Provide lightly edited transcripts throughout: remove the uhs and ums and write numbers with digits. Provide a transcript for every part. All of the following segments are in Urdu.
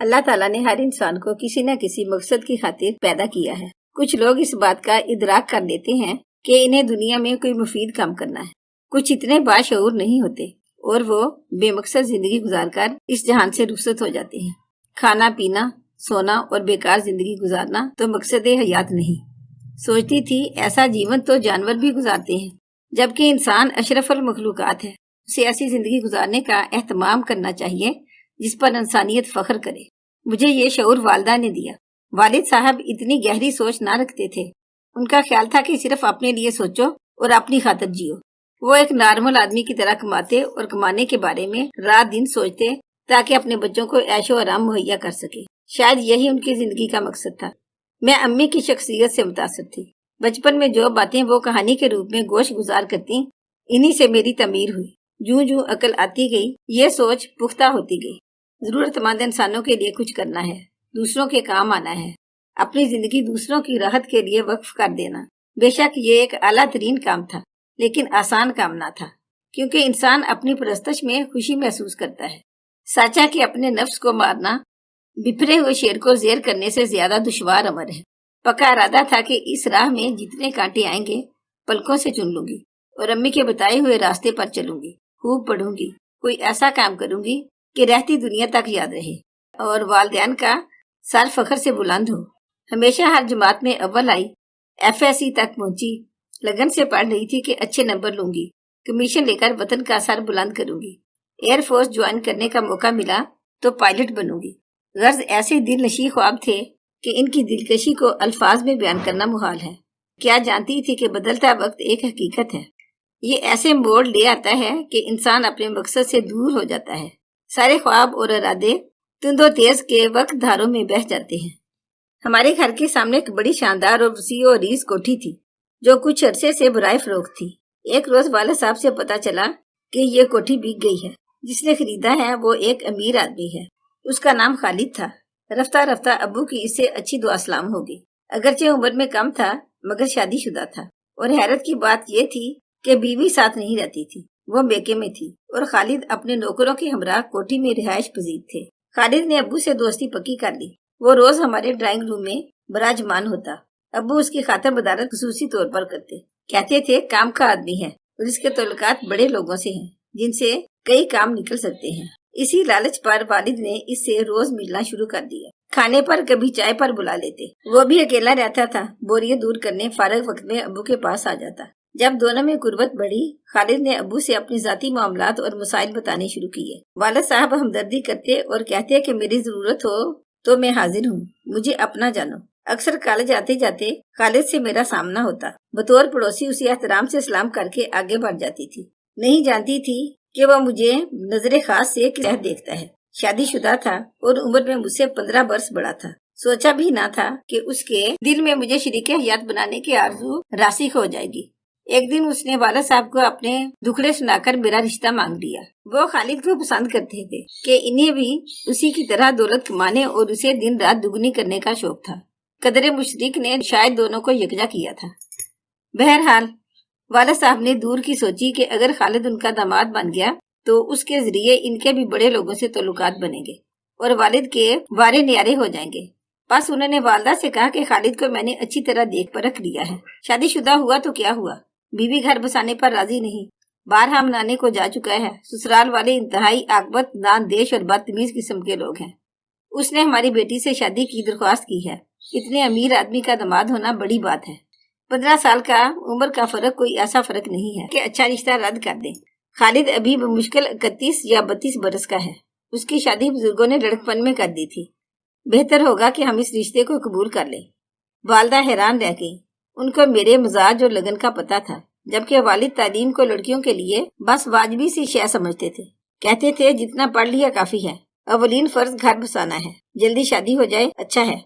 اللہ تعالیٰ نے ہر انسان کو کسی نہ کسی مقصد کی خاطر پیدا کیا ہے۔ کچھ لوگ اس بات کا ادراک کر لیتے ہیں کہ انہیں دنیا میں کوئی مفید کام کرنا ہے، کچھ اتنے باشعور نہیں ہوتے اور وہ بے مقصد زندگی گزار کر اس جہان سے رخصت ہو جاتے ہیں۔ کھانا پینا، سونا اور بیکار زندگی گزارنا تو مقصد حیات نہیں۔ سوچتی تھی ایسا جیون تو جانور بھی گزارتے ہیں، جبکہ انسان اشرف المخلوقات ہے، اسے ایسی زندگی گزارنے کا اہتمام کرنا چاہیے جس پر انسانیت فخر کرے۔ مجھے یہ شعور والدہ نے دیا۔ والد صاحب اتنی گہری سوچ نہ رکھتے تھے، ان کا خیال تھا کہ صرف اپنے لیے سوچو اور اپنی خاطر جیو۔ وہ ایک نارمل آدمی کی طرح کماتے اور کمانے کے بارے میں رات دن سوچتے تاکہ اپنے بچوں کو عیش و آرام مہیا کر سکے۔ شاید یہی ان کی زندگی کا مقصد تھا۔ میں امی کی شخصیت سے متاثر تھی۔ بچپن میں جو باتیں وہ کہانی کے روپ میں گوش گزار کرتی، انہی سے میری تعمیر ہوئی۔ جوں جوں عقل آتی گئی، یہ سوچ پختہ ہوتی گئی۔ ضرورت مند انسانوں کے لیے کچھ کرنا ہے، دوسروں کے کام آنا ہے، اپنی زندگی دوسروں کی راحت کے لیے وقف کر دینا۔ بے شک یہ ایک اعلیٰ ترین کام تھا، لیکن آسان کام نہ تھا، کیونکہ انسان اپنی پرستش میں خوشی محسوس کرتا ہے۔ سچا کہ اپنے نفس کو مارنا بپھرے ہوئے شیر کو زیر کرنے سے زیادہ دشوار امر ہے۔ پکا ارادہ تھا کہ اس راہ میں جتنے کانٹے آئیں گے پلکوں سے چن لوں گی اور امی کے بتائے ہوئے راستے پر چلوں گی، خوب پڑھوں گی، کوئی ایسا کام کروں گی کہ رہتی دنیا تک یاد رہے اور والدین کا سر فخر سے بلند ہو۔ ہمیشہ ہر جماعت میں اول آئی، ایف ایس سی تک پہنچی، لگن سے پڑھ رہی تھی کہ اچھے نمبر لوں گی، کمیشن لے کر وطن کا سر بلند کروں گی، ایئر فورس جوائن کرنے کا موقع ملا تو پائلٹ بنوں گی۔ غرض ایسے دل نشیں خواب تھے کہ ان کی دلکشی کو الفاظ میں بیان کرنا محال ہے۔ کیا جانتی تھی کہ بدلتا وقت ایک حقیقت ہے، یہ ایسے موڑ لے آتا ہے کہ انسان اپنے مقصد سے دور ہو جاتا ہے۔ سارے خواب اور ارادے تند و تیز کے وقت دھاروں میں بہہ جاتے ہیں۔ ہمارے گھر کے سامنے ایک بڑی شاندار اور وسیع و عریض کوٹھی تھی جو کچھ عرصے سے برائے فروخت تھی۔ ایک روز والد صاحب سے پتا چلا کہ یہ کوٹھی بک گئی ہے۔ جس نے خریدا ہے وہ ایک امیر آدمی ہے، اس کا نام خالد تھا۔ رفتہ رفتہ ابو کی اس سے اچھی دعا سلام ہوگی۔ اگرچہ عمر میں کم تھا مگر شادی شدہ تھا، اور حیرت کی بات یہ تھی کہ بیوی ساتھ نہیں رہتی تھی، وہ میکے میں تھی، اور خالد اپنے نوکروں کے ہمراہ کوٹھی میں رہائش پذیر تھے۔ خالد نے ابو سے دوستی پکی کر لی۔ وہ روز ہمارے ڈرائنگ روم میں براجمان ہوتا۔ ابو اس کی خاطر بدارت خصوصی طور پر کرتے، کہتے تھے کام کا آدمی ہے اور اس کے تعلقات بڑے لوگوں سے ہیں جن سے کئی کام نکل سکتے ہیں۔ اسی لالچ پر والد نے اس سے روز ملنا شروع کر دیا۔ کھانے پر کبھی چائے پر بلا لیتے۔ وہ بھی اکیلا رہتا تھا، بوریت دور کرنے فارغ وقت میں ابو کے پاس آ جاتا۔ جب دونوں میں قربت بڑھی، خالد نے ابو سے اپنی ذاتی معاملات اور مسائل بتانے شروع کیے۔ والد صاحب ہمدردی کرتے اور کہتے کہ میری ضرورت ہو تو میں حاضر ہوں، مجھے اپنا جانو۔ اکثر کالج آتے جاتے خالد سے میرا سامنا ہوتا۔ بطور پڑوسی اسے احترام سے سلام کر کے آگے بڑھ جاتی تھی۔ نہیں جانتی تھی کہ وہ مجھے نظر خاص سے کس طرح دیکھتا ہے۔ شادی شدہ تھا اور عمر میں مجھ سے 15 برس بڑا تھا۔ سوچا بھی نہ تھا کہ اس کے دل میں مجھے شریک حیات بنانے کی آرزو راسخ ہو جائے گی۔ ایک دن اس نے والد صاحب کو اپنے دکھڑے سنا کر میرا رشتہ مانگ لیا۔ وہ خالد کو پسند کرتے تھے کہ انہیں بھی اسی کی طرح دولت کمانے اور اسے دن رات دگنی کرنے کا شوق تھا۔ قدر مشترک نے شاید دونوں کو یکجا کیا تھا۔ بہرحال والد صاحب نے دور کی سوچی کہ اگر خالد ان کا داماد بن گیا تو اس کے ذریعے ان کے بھی بڑے لوگوں سے تعلقات بنیں گے اور والد کے وارے نیارے ہو جائیں گے۔ بس انہوں نے والدہ سے کہا کہ خالد کو میں نے اچھی طرح دیکھ پرکھ لیا ہے، شادی شدہ ہوا تو کیا ہوا، بیوی گھر بسانے پر راضی نہیں، بارہا منانے کو جا چکا ہے، سسرال والے انتہائی عاقبت نادیش اور بدتمیز قسم کے لوگ ہیں۔ اس نے ہماری بیٹی سے شادی کی درخواست کی ہے۔ اتنے امیر آدمی کا داماد ہونا بڑی بات ہے۔ 15 سال کا عمر کا فرق کوئی ایسا فرق نہیں ہے کہ اچھا رشتہ رد کر دیں۔ خالد ابھی بمشکل 31 یا 32 برس کا ہے۔ اس کی شادی بزرگوں نے لڑکپن میں کر دی تھی۔ بہتر ہوگا کہ ہم اس رشتے کو قبول کر لیں۔ والدہ حیران رہ گئی۔ ان کو میرے مزاج اور لگن کا پتہ تھا، جبکہ والد تعلیم کو لڑکیوں کے لیے بس واجبی سی شے سمجھتے تھے۔ کہتے تھے جتنا پڑھ لیا کافی ہے، اولین فرض گھر بسانا ہے، جلدی شادی ہو جائے اچھا ہے۔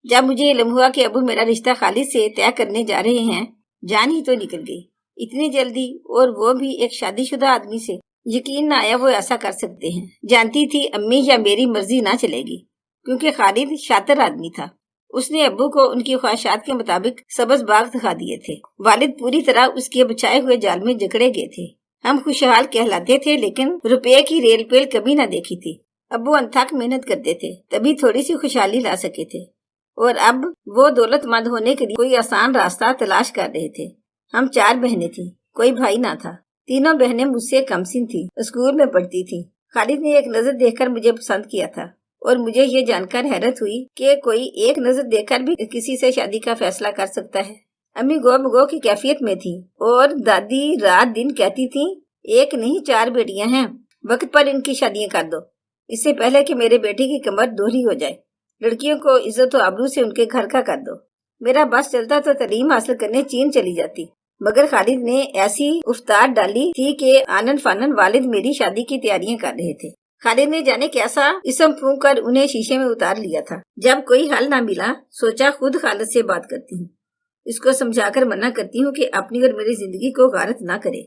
جب مجھے علم ہوا کہ ابو میرا رشتہ خالد سے طے کرنے جا رہے ہیں، جان ہی تو نکل گئی۔ اتنی جلدی، اور وہ بھی ایک شادی شدہ آدمی سے۔ یقین نہ آیا وہ ایسا کر سکتے ہیں۔ جانتی تھی امی یا میری مرضی نہ چلے گی، کیونکہ خالد شاطر آدمی تھا۔ اس نے ابو کو ان کی خواہشات کے مطابق سبز باغ دکھا دیے تھے۔ والد پوری طرح اس کے بچھائے ہوئے جال میں جکڑے گئے تھے۔ ہم خوشحال کہلاتے تھے لیکن روپے کی ریل پیل کبھی نہ دیکھی تھی۔ ابو انتھک محنت کرتے تھے تبھی تھوڑی سی خوشحالی لا سکے تھے، اور اب وہ دولت مند ہونے کے لیے کوئی آسان راستہ تلاش کر رہے تھے۔ ہم 4 بہنیں تھیں، کوئی بھائی نہ تھا۔ تینوں بہنیں مجھ سے کم سن تھیں، اسکول میں پڑھتی تھیں۔ خالد نے ایک نظر دیکھ کر مجھے پسند کیا تھا، اور مجھے یہ جان کر حیرت ہوئی کہ کوئی ایک نظر دیکھ کر بھی کسی سے شادی کا فیصلہ کر سکتا ہے۔ امی گو مگو کی کیفیت میں تھی، اور دادی رات دن کہتی تھیں ایک نہیں 4 بیٹیاں ہیں، وقت پر ان کی شادیاں کر دو، اس سے پہلے کہ میرے بیٹے کی کمر دوہری ہو جائے۔ لڑکیوں کو عزت و آبرو سے ان کے گھر کا کر دو۔ میرا بس چلتا تو تعلیم حاصل کرنے چین چلی جاتی، مگر خالد نے ایسی افطار ڈالی تھی کہ آنن فانن والد میری شادی کی تیاریاں کر رہے تھے۔ خالد نے جانے کیسا اسم پھونک کر انہیں شیشے میں اتار لیا تھا۔ جب کوئی حل نہ ملا، سوچا خود خالد سے بات کرتی ہوں، اس کو سمجھا کر منع کرتی ہوں کہ اپنی اور میری زندگی کو غارت نہ کرے۔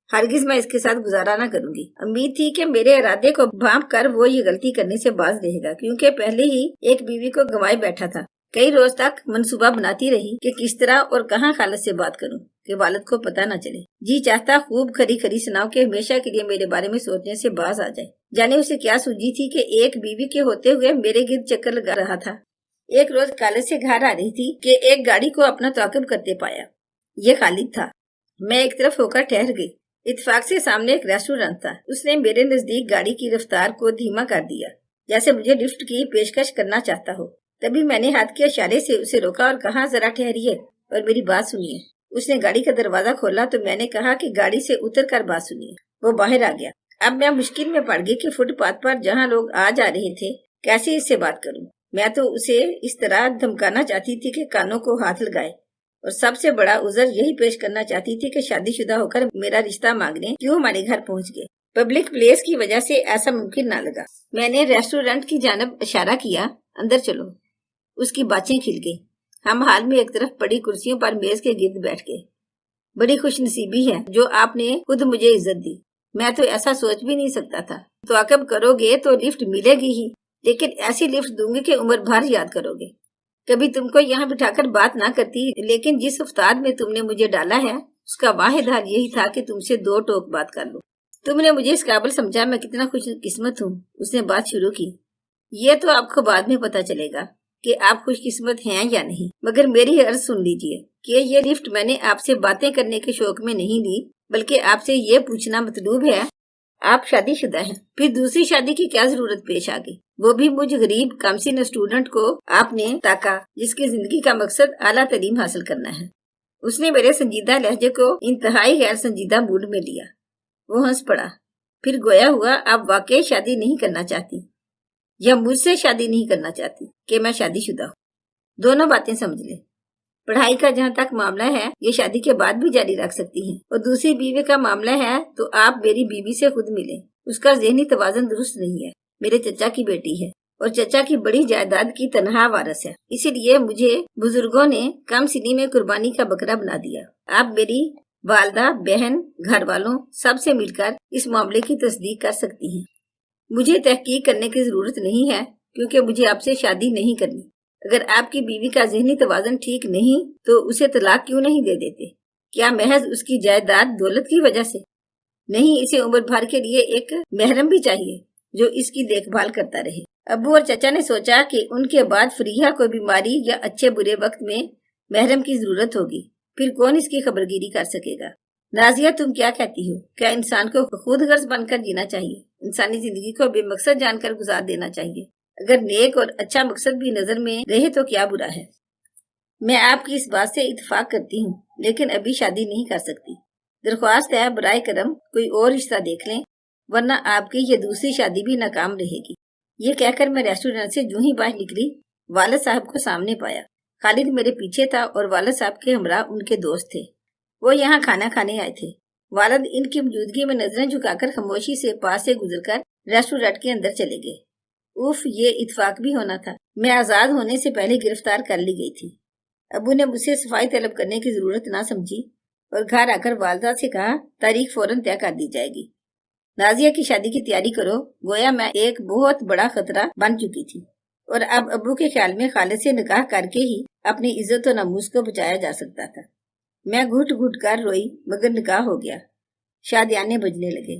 ہرگز میں اس کے ساتھ گزارا نہ کروں گی۔ امید تھی کہ میرے ارادے کو بھانپ کر وہ یہ غلطی کرنے سے باز رہے گا، کیونکہ پہلے ہی ایک بیوی کو گنوائے بیٹھا تھا۔ کئی روز تک منصوبہ بناتی رہی کہ کس طرح اور کہاں خالد سے بات کروں کہ والد کو پتہ نہ چلے۔ جی چاہتا خوب کھری کھری سناؤ کہ ہمیشہ کے لیے میرے بارے میں سوچنے سے باز آ جائے۔ جانے اسے کیا سوجی تھی کہ ایک بیوی کے ہوتے ہوئے میرے گرد چکر لگا رہا تھا۔ ایک روز کالج سے گھر آ رہی تھی کہ ایک گاڑی کو اپنا تعاقب کرتے پایا۔ یہ خالد تھا۔ میں ایک طرف ہو کر ٹھہر گئی۔ اتفاق سے سامنے ایک ریسٹورینٹ تھا۔ اس نے میرے نزدیک گاڑی کی رفتار کو دھیما کر دیا، جیسے مجھے لفٹ کی پیشکش کرنا چاہتا ہو۔ تبھی میں نے ہاتھ کے اشارے سے اسے روکا اور کہا ذرا ٹھہریے اور میری بات سنیے۔ اس نے گاڑی کا دروازہ کھولا تو میں نے کہا کہ گاڑی سے اتر کر بات سنیے۔ وہ باہر آ گیا۔ اب میں مشکل میں پڑ گئی کہ فٹ پاتھ پر جہاں لوگ آ جا رہے تھے کیسے اس سے بات کروں۔ میں تو اسے اس طرح دھمکانا چاہتی تھی کہ کانوں کو ہاتھ لگائے، اور سب سے بڑا عذر یہی پیش کرنا چاہتی تھی کہ شادی شدہ ہو کر میرا رشتہ مانگنے کیوں ہمارے گھر پہنچ گئے۔ پبلک پلیس کی وجہ سے ایسا ممکن نہ لگا۔ میں نے ریسٹورینٹ کی جانب اشارہ کیا، اندر چلو۔ اس کی باتیں کھل گئی۔ ہم حال میں ایک طرف پڑی کرسیوں پر میز کے گرد بیٹھ گئے۔ بڑی خوش نصیبی ہے جو آپ نے خود مجھے عزت دی، میں تو ایسا سوچ بھی نہیں سکتا تھا۔ تو عقب کرو گے تو لفٹ ملے گی ہی، لیکن ایسی لفٹ دوں گی کہ عمر بھر یاد کرو گے۔ کبھی تم کو یہاں بٹھا کر بات نہ کرتی، لیکن جس افتاد میں تم نے مجھے ڈالا ہے اس کا واحد حل یہی تھا کہ تم سے 2 ٹوک بات کر لوں۔ تم نے مجھے اس قابل سمجھا میں کتنا خوش قسمت ہوں۔ اس نے بات شروع کی۔ یہ تو آپ کو بعد میں پتا چلے گا کہ آپ خوش قسمت ہیں یا نہیں، مگر میری عرض سن لیجئے کہ یہ لفٹ میں نے آپ سے باتیں کرنے کے شوق میں نہیں لی، بلکہ آپ سے یہ پوچھنا مطلوب ہے آپ شادی شدہ ہیں۔ پھر دوسری شادی کی کیا ضرورت پیش آ گئی، وہ بھی مجھ غریب کمسن اسٹوڈنٹ کو آپ نے تاکا جس کی زندگی کا مقصد اعلیٰ تعلیم حاصل کرنا ہے۔ اس نے میرے سنجیدہ لہجے کو انتہائی غیر سنجیدہ موڈ میں لیا۔ وہ ہنس پڑا۔ پھر گویا ہوا آپ واقعی شادی نہیں کرنا چاہتی، یا مجھ سے شادی نہیں کرنا چاہتی کہ میں شادی شدہ ہوں۔ دونوں باتیں سمجھ لیں۔ پڑھائی کا جہاں تک معاملہ ہے یہ شادی کے بعد بھی جاری رکھ سکتی ہیں، اور دوسری بیوی کا معاملہ ہے تو آپ میری بیوی سے خود ملیں۔ اس کا ذہنی توازن درست نہیں ہے، میرے چچا کی بیٹی ہے اور چچا کی بڑی جائیداد کی تنہا وارث ہے، اسی لیے مجھے بزرگوں نے کم سنی میں قربانی کا بکرا بنا دیا۔ آپ میری والدہ، بہن، گھر والوں سب سے مل کر اس معاملے کی تصدیق کر سکتی ہیں۔ مجھے تحقیق کرنے کی ضرورت نہیں ہے، کیونکہ مجھے آپ سے شادی نہیں کرنی۔ اگر آپ کی بیوی کا ذہنی توازن ٹھیک نہیں تو اسے طلاق کیوں نہیں دے دیتے؟ کیا محض اس کی جائیداد دولت کی وجہ سے؟ نہیں، اسے عمر بھر کے لیے ایک محرم بھی چاہیے جو اس کی دیکھ بھال کرتا رہے۔ ابو اور چچا نے سوچا کہ ان کے بعد فریحہ کو بیماری یا اچھے برے وقت میں محرم کی ضرورت ہوگی، پھر کون اس کی خبرگیری کر سکے گا؟ نازیہ، تم کیا کہتی ہو؟ کیا انسان کو خود غرض بن کر جینا چاہیے؟ انسانی زندگی کو بے مقصد جان کر گزار دینا چاہیے؟ اگر نیک اور اچھا مقصد بھی نظر میں رہے تو کیا برا ہے؟ میں آپ کی اس بات سے اتفاق کرتی ہوں، لیکن ابھی شادی نہیں کر سکتی۔ درخواست ہے برائے کرم کوئی اور رشتہ دیکھ لیں، ورنہ آپ کی یہ دوسری شادی بھی ناکام رہے گی۔ یہ کہہ کر میں ریسٹورینٹ سے جو ہی باہر نکلی والد صاحب کو سامنے پایا۔ خالد میرے پیچھے تھا اور والد صاحب کے ہمراہ ان کے دوست تھے۔ وہ یہاں کھانا کھانے آئے تھے۔ والد ان کی موجودگی میں نظریں جھکا کر خاموشی سے پاس سے گزر کر ریسٹورینٹ کے اندر چلے گئے۔ اوف، یہ اتفاق بھی ہونا تھا۔ میں آزاد ہونے سے پہلے گرفتار کر لی گئی تھی۔ ابو نے مجھ سے صفائی طلب کرنے کی ضرورت نہ سمجھی اور گھر آ کر والدہ سے کہا تاریخ فوراً طے کر دی جائے گی، نازیہ کی شادی کی تیاری کرو۔ گویا میں ایک بہت بڑا خطرہ بن چکی تھی، اور اب ابو کے خیال میں خالد سے نکاح کر کے ہی اپنی عزت و ناموس کو بچایا جا سکتا تھا۔ میں گھٹ گھٹ کر روئی، مگر نکاح ہو گیا۔ شادیانے بجنے لگے۔